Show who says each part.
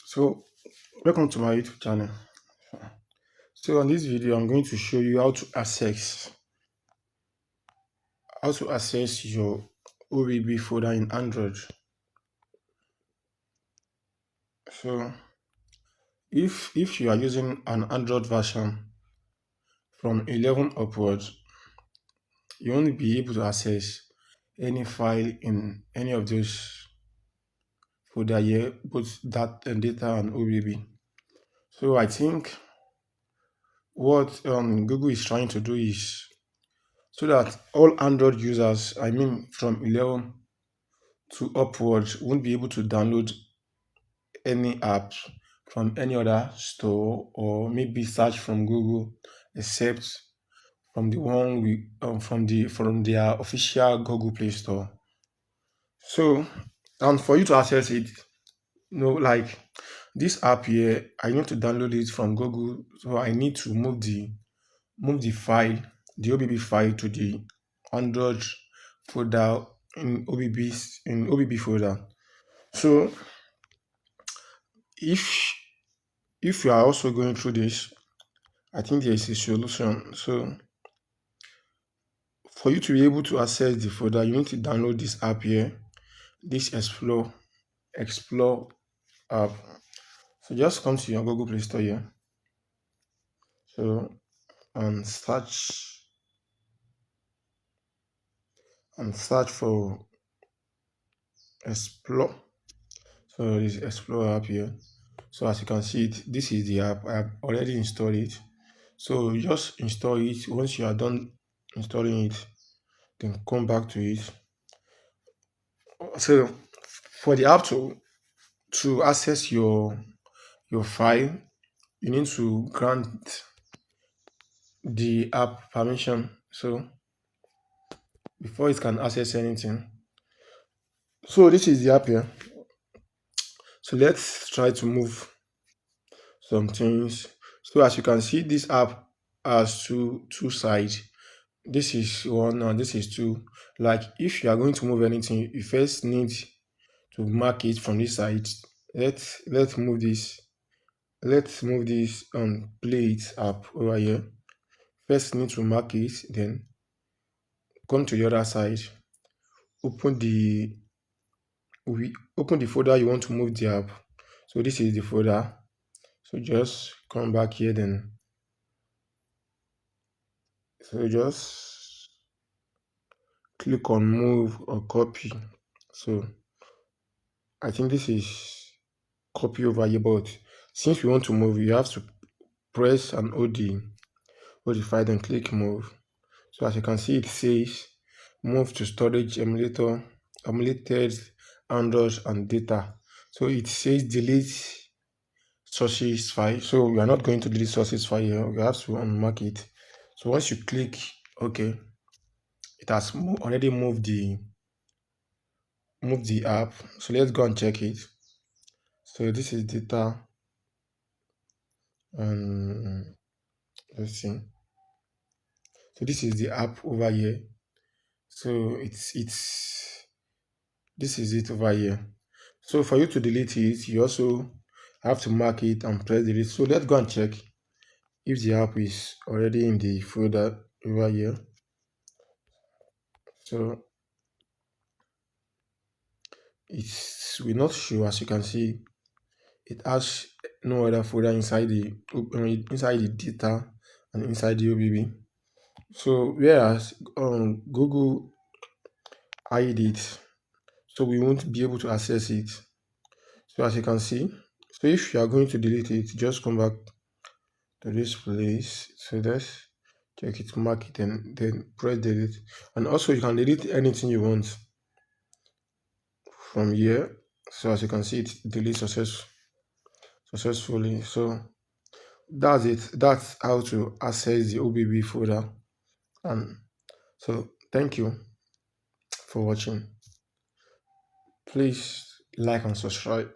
Speaker 1: So welcome to my YouTube channel. So on this video I'm going to show you how to access your OBB folder in Android. So if you are using an Android version from 11 upwards, you won't be able to access any file in any of those folder here, both that and data and OBB. So I think what Google is trying to do is so that all Android users, I mean from 11 to upwards, won't be able to download any app from any other store or maybe search from Google, except from the one we from their official Google Play Store. So, and for you to access it, like this app here, I need to download it from Google, so I need to move the file, the OBB file to the Android folder in OBB folder. So if you are also going through this, I think there is a solution. So for you to be able to access the folder, you need to download this app here, this Explore app. So just come to your Google Play Store here. So and search for Explore. So this Explore app here. So as you can see it, this is the app. I have already installed it. So just install it. Once you are done installing it, then come back to it. So for the app to access your file, you need to grant the app permission. So before it can access anything. So this is the app here. So let's try to move some things. So as you can see, this app has two sides. This is one and this is two. Like if you are going to move anything, you first need to mark it from this side. Let's move this. Let's move this plate app over here. First need to mark it, then come to the other side. Open the folder you want to move the app. So this is the folder. So just come back here, then so just click on move or copy. So I think this is copy over here, but since we want to move, you have to press and hold the file and click move. So as you can see, it says move to storage emulated Android and data. So it says delete sources file. So we are not going to delete sources file here. We have to unmark it. So once you click OK, it has already moved the app. So let's go and check it. So this is data, and let's see. So this is the app over here. So this is it over here. So for you to delete it, you also have to mark it and press delete. So let's go and check if the app is already in the folder over here. So we're not sure. As you can see, it has no other folder inside the data and inside the OBB. So whereas Google hide it, so we won't be able to access it. So as you can see, so if you are going to delete it, just come back to this place. So let's check it, mark it, and then press delete. And also you can delete anything you want from here. So as you can see, it deletes successfully. So that's it. That's how to access the OBB folder. And so thank you for watching. Please like and subscribe.